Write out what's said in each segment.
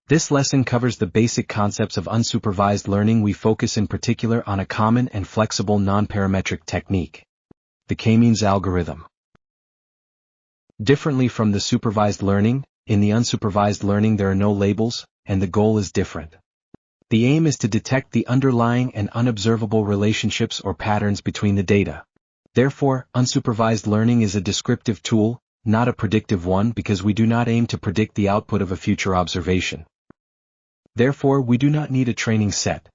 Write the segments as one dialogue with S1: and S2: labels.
S1: This lesson covers the basic concepts of unsupervised learning. We focus in particular on a common and flexible non-parametric technique, the K-means algorithm. Differently from the supervised learning, in the unsupervised learning there are no labels, and the goal is different. The aim is to detect the underlying and unobservable relationships or patterns between the data. Therefore, unsupervised learning is a descriptive tool, not a predictive one, because we do not aim to predict the output of a future observation. Therefore, we do not need a training set.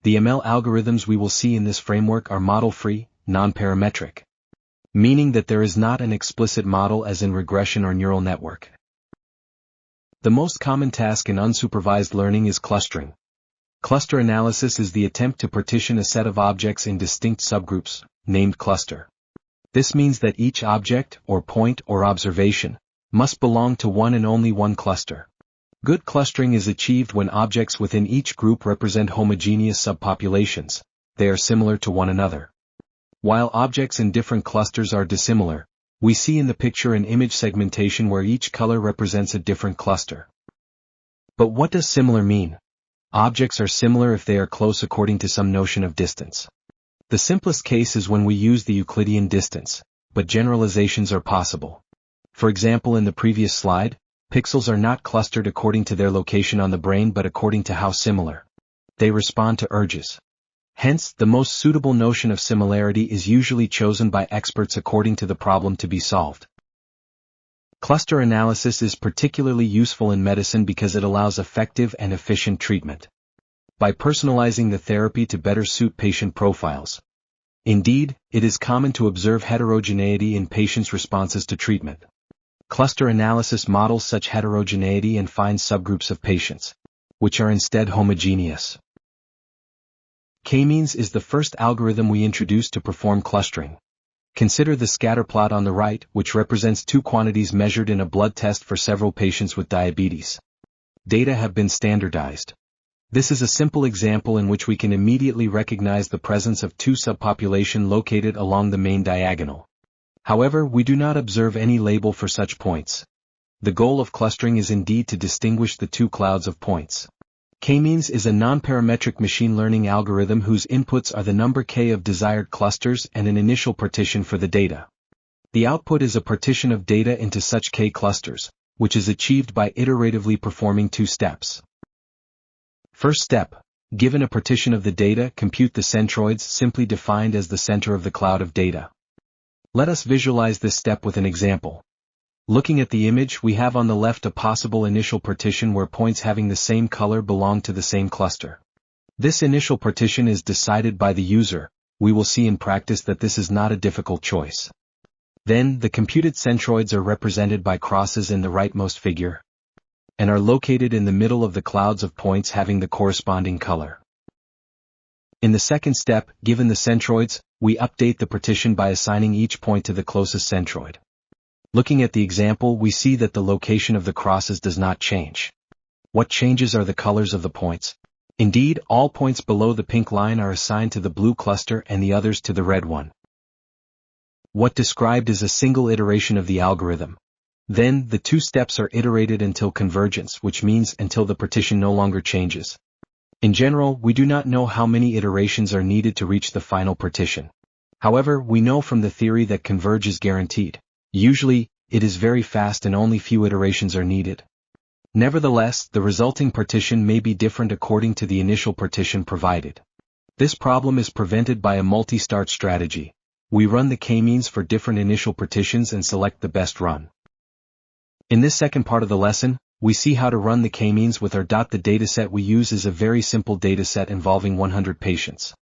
S1: The ML algorithms we will see in this framework are model-free, non-parametric, meaning that there is not an explicit model as in regression or neural network. The most common task in unsupervised learning is clustering. Cluster analysis is the attempt to partition a set of objects in distinct subgroups, named cluster. This means that each object, or point, or observation, must belong to one and only one cluster. Good clustering is achieved when objects within each group represent homogeneous subpopulations. They are similar to one another. While objects in different clusters are dissimilar, we see in the picture an image segmentation where each color represents a different cluster. But what does similar mean? Objects are similar if they are close according to some notion of distance. The simplest case is when we use the Euclidean distance, but generalizations are possible. For example, in the previous slide, pixels are not clustered according to their location on the brain but according to how similar they respond to urges. Hence, the most suitable notion of similarity is usually chosen by experts according to the problem to be solved. Cluster analysis is particularly useful in medicine because it allows effective and efficient treatment by personalizing the therapy to better suit patient profiles. Indeed, it is common to observe heterogeneity in patients' responses to treatment. Cluster analysis models such heterogeneity and finds subgroups of patients, which are instead homogeneous. K-means is the first algorithm we introduced to perform clustering. Consider the scatter plot on the right, which represents two quantities measured in a blood test for several patients with diabetes. Data have been standardized. This is a simple example in which we can immediately recognize the presence of two subpopulations located along the main diagonal. However, we do not observe any label for such points. The goal of clustering is indeed to distinguish the two clouds of points. K-means is a non-parametric machine learning algorithm whose inputs are the number k of desired clusters and an initial partition for the data. The output is a partition of data into such k clusters, which is achieved by iteratively performing two steps. First step, given a partition of the data, compute the centroids, simply defined as the center of the cloud of data. Let us visualize this step with an example. Looking at the image, we have on the left a possible initial partition where points having the same color belong to the same cluster. This initial partition is decided by the user. We will see in practice that this is not a difficult choice. Then, the computed centroids are represented by crosses in the rightmost figure, and are located in the middle of the clouds of points having the corresponding color. In the second step, given the centroids, we update the partition by assigning each point to the closest centroid. Looking at the example, we see that the location of the crosses does not change. What changes are the colors of the points. Indeed, all points below the pink line are assigned to the blue cluster and the others to the red one. What described is a single iteration of the algorithm. Then, the two steps are iterated until convergence, which means until the partition no longer changes. In general, we do not know how many iterations are needed to reach the final partition. However, we know from the theory that converge is guaranteed. Usually, it is very fast and only few iterations are needed. Nevertheless, the resulting partition may be different according to the initial partition provided. This problem is prevented by a multi-start strategy. We run the k-means for different initial partitions and select the best run. In this second part of the lesson, we see how to run the k-means with our The dataset we use is a very simple dataset involving 100 patients.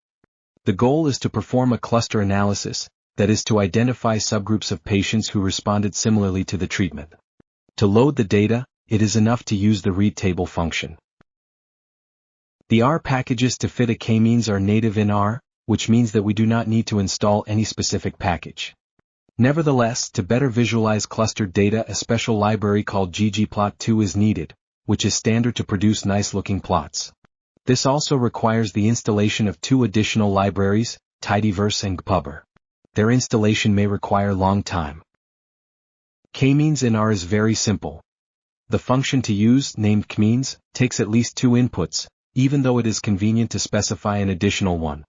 S1: The goal is to perform a cluster analysis, that is to identify subgroups of patients who responded similarly to the treatment. To load the data, it is enough to use the read table function. The R packages to fit a k-means are native in R, which means that we do not need to install any specific package. Nevertheless, to better visualize clustered data, a special library called ggplot2 is needed, which is standard to produce nice-looking plots. This also requires the installation of two additional libraries, tidyverse and gpubr. Their installation may require long time. K-means in R is very simple. The function to use, named kmeans, takes at least 2 inputs, even though it is convenient to specify an additional one.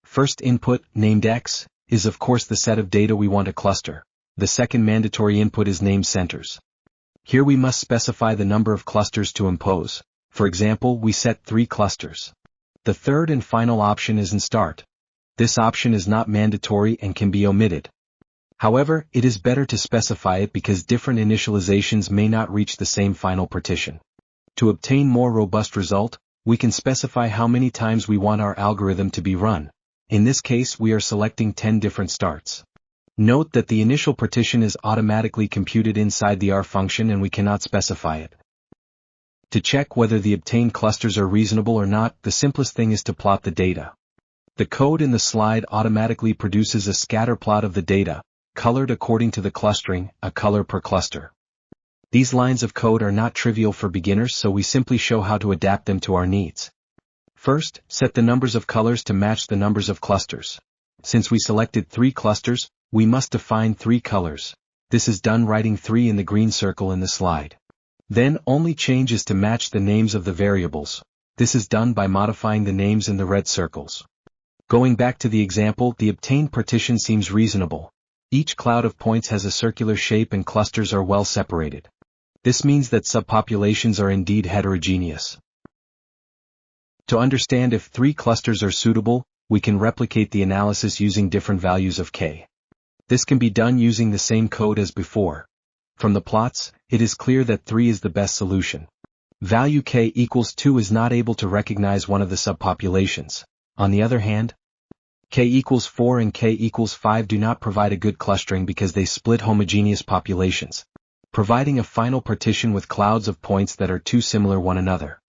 S1: First input, named x, is of course the set of data we want to cluster. The second mandatory input is named centers. Here we must specify the number of clusters to impose. For example, we set 3 clusters. The third and final option is instart. This option is not mandatory and can be omitted. However, it is better to specify it because different initializations may not reach the same final partition. To obtain more robust result, we can specify how many times we want our algorithm to be run. In this case, we are selecting 10 different starts. Note that the initial partition is automatically computed inside the R function and we cannot specify it. To check whether the obtained clusters are reasonable or not, the simplest thing is to plot the data. The code in the slide automatically produces a scatter plot of the data, colored according to the clustering, a color per cluster. These lines of code are not trivial for beginners, so we simply show how to adapt them to our needs. First, set the numbers of colors to match the numbers of clusters. Since we selected 3 clusters, we must define 3 colors. This is done writing 3 in the green circle in the slide. Then only change is to match the names of the variables. This is done by modifying the names in the red circles. Going back to the example, the obtained partition seems reasonable. Each cloud of points has a circular shape and clusters are well separated. This means that subpopulations are indeed heterogeneous. To understand if 3 clusters are suitable, we can replicate the analysis using different values of k. This can be done using the same code as before. From the plots, it is clear that 3 is the best solution. Value k equals 2 is not able to recognize one of the subpopulations. On the other hand, k equals 4 and k equals 5 do not provide a good clustering because they split homogeneous populations, providing a final partition with clouds of points that are too similar one another.